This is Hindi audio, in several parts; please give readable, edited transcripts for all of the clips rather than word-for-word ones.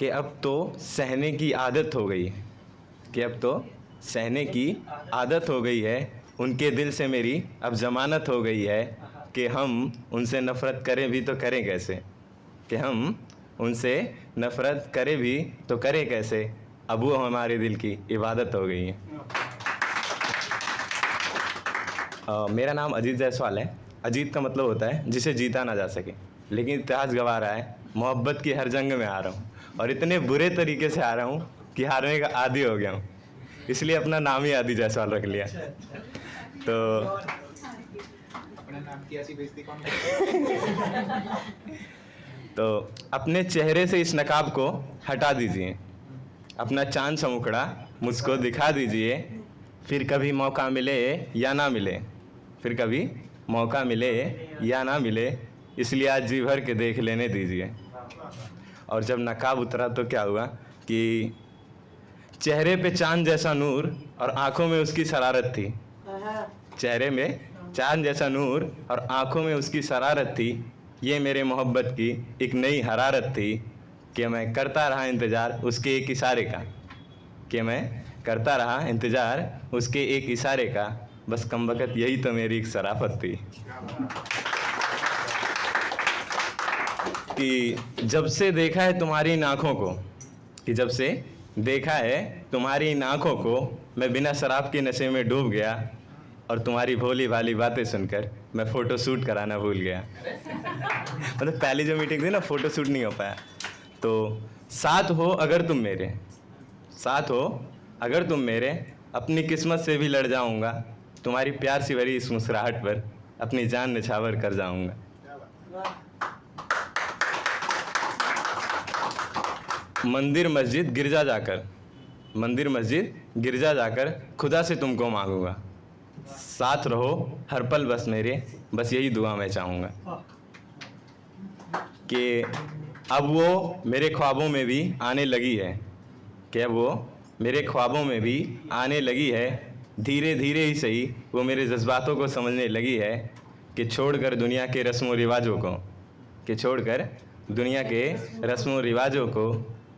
कि अब तो सहने की आदत हो गई है, कि अब तो सहने की आदत हो गई है। उनके दिल से मेरी अब ज़मानत हो गई है कि हम उनसे नफ़रत करें भी तो करें कैसे, कि हम उनसे नफ़रत करें भी तो करें कैसे, अब वो हमारे दिल की इबादत हो गई है। मेरा नाम अजीत जायसवाल है। अजीत का मतलब होता है जिसे जीता ना जा सके, लेकिन इतिहास गवाह रहा है मोहब्बत की हर जंग में आ रहा हूँ, और इतने बुरे तरीके से आ रहा हूँ कि हारने का आदी हो गया हूँ, इसलिए अपना नाम ही आदी जायसवाल रख लिया। तो अपने नाम की ऐसी बेइज्जती कौन तो अपने चेहरे से इस नकाब को हटा दीजिए, अपना चांद सा मुखड़ा मुझको दिखा दीजिए, फिर कभी मौका मिले या ना मिले, फिर कभी मौका मिले या ना मिले, इसलिए आज जी भर के देख लेने दीजिए। और जब नकाब उतरा तो क्या हुआ कि चेहरे पे चांद जैसा नूर और आंखों में उसकी शरारत थी, चेहरे में चांद जैसा नूर और आंखों में उसकी शरारत थी। ये मेरे मोहब्बत की एक नई हरारत थी कि मैं करता रहा इंतज़ार उसके एक इशारे का, कि मैं करता रहा इंतज़ार उसके एक इशारे का, बस कमबख्त यही तो मेरी एक शराफत थी। कि जब से देखा है तुम्हारी इन आँखों को, कि जब से देखा है तुम्हारी इन आँखों को, मैं बिना शराब के नशे में डूब गया, और तुम्हारी भोली भाली बातें सुनकर मैं फ़ोटो शूट कराना भूल गया। मतलब पहली जो मीटिंग थी ना, फ़ोटो शूट नहीं हो पाया। तो साथ हो अगर तुम मेरे, साथ हो अगर तुम मेरे, अपनी किस्मत से भी लड़ जाऊंगा, तुम्हारी प्यार सी भरी इस मुस्कुराहट पर अपनी जान निछावर कर जाऊंगा। मंदिर मस्जिद गिरजा जाकर, मंदिर मस्जिद गिरजा जाकर खुदा से तुमको मांगूंगा, साथ रहो हर पल बस मेरे, बस यही दुआ मैं चाहूँगा। कि अब वो मेरे ख्वाबों में भी आने लगी है, कि अब वो मेरे ख्वाबों में भी आने लगी है, धीरे धीरे ही सही वो मेरे जज्बातों को समझने लगी है, कि छोड़कर दुनिया के रस्मों रिवाजों को, कि छोड़कर दुनिया के रस्मों रिवाजों को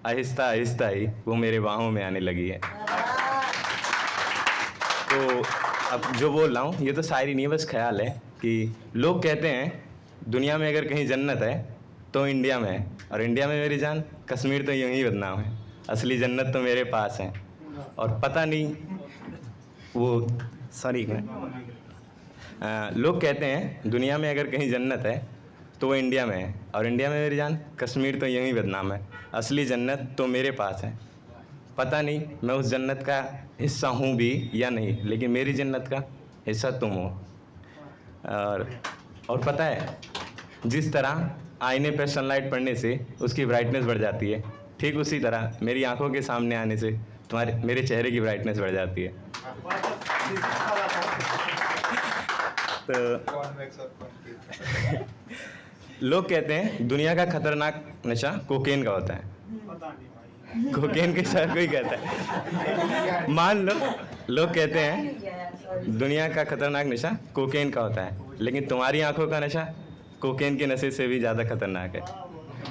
आहिस्ता आहिस्ता ही वो मेरे बाहों में आने लगी है। तो अब जो बोल रहा हूँ ये तो शायरी नहीं है, बस ख्याल है कि लोग कहते हैं दुनिया में अगर कहीं जन्नत है तो इंडिया में है, और इंडिया में मेरी जान कश्मीर तो यूं ही बदनाम है, असली जन्नत तो मेरे पास है। और पता नहीं वो सॉरी लोग कहते हैं दुनिया में अगर कहीं जन्नत है तो वो इंडिया में है, और इंडिया में मेरी जान कश्मीर तो यूं ही बदनाम है, असली जन्नत तो मेरे पास है। पता नहीं मैं उस जन्नत का हिस्सा हूँ भी या नहीं, लेकिन मेरी जन्नत का हिस्सा तुम हो। और पता है जिस तरह आईने पर सनलाइट पड़ने से उसकी ब्राइटनेस बढ़ जाती है, ठीक उसी तरह मेरी आंखों के सामने आने से मेरे चेहरे की ब्राइटनेस बढ़ जाती है। तो लोग कहते हैं दुनिया का खतरनाक नशा कोकेन का होता है, कोकेन के साथ कोई कहता है, मान लो लोग कहते हैं दुनिया का खतरनाक नशा कोकेन का होता है, लेकिन तुम्हारी आंखों का नशा कोकेन के नशे से भी ज़्यादा खतरनाक है,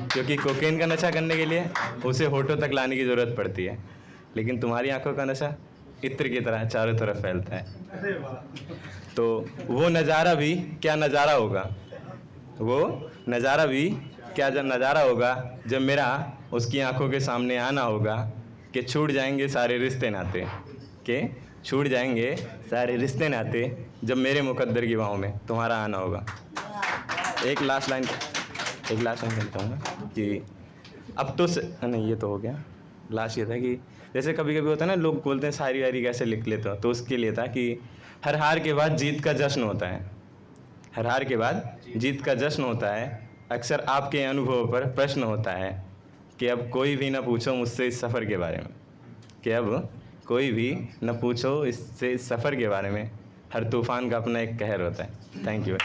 क्योंकि कोकेन का नशा करने के लिए उसे होठों तक लाने की ज़रूरत पड़ती है, लेकिन तुम्हारी आंखों का नशा इत्र की तरह चारों तरफ फैलता है। तो वो नज़ारा भी क्या नज़ारा होगा, वो नज़ारा भी क्या नज़ारा होगा जब मेरा उसकी आंखों के सामने आना होगा, कि छूट जाएंगे सारे रिश्ते नाते, कि छूट जाएंगे सारे रिश्ते नाते जब मेरे मुकद्दर की बाहों में तुम्हारा आना होगा। एक लास्ट लाइन कहता हूँ कि अब तो नहीं ये तो हो गया, लास्ट ये था कि जैसे कभी कभी होता है ना, लोग बोलते हैं शायरी वायरी कैसे लिख लेते हो, तो उसके लिए था कि हर हार के बाद जीत का जश्न होता है, हर हार के बाद जीत का जश्न होता है, अक्सर आपके अनुभव पर प्रश्न होता है, कि अब कोई भी ना पूछो मुझसे इस सफ़र के बारे में, कि अब कोई भी न पूछो इससे इस सफ़र के बारे में, हर तूफ़ान का अपना एक कहर होता है। Thank you.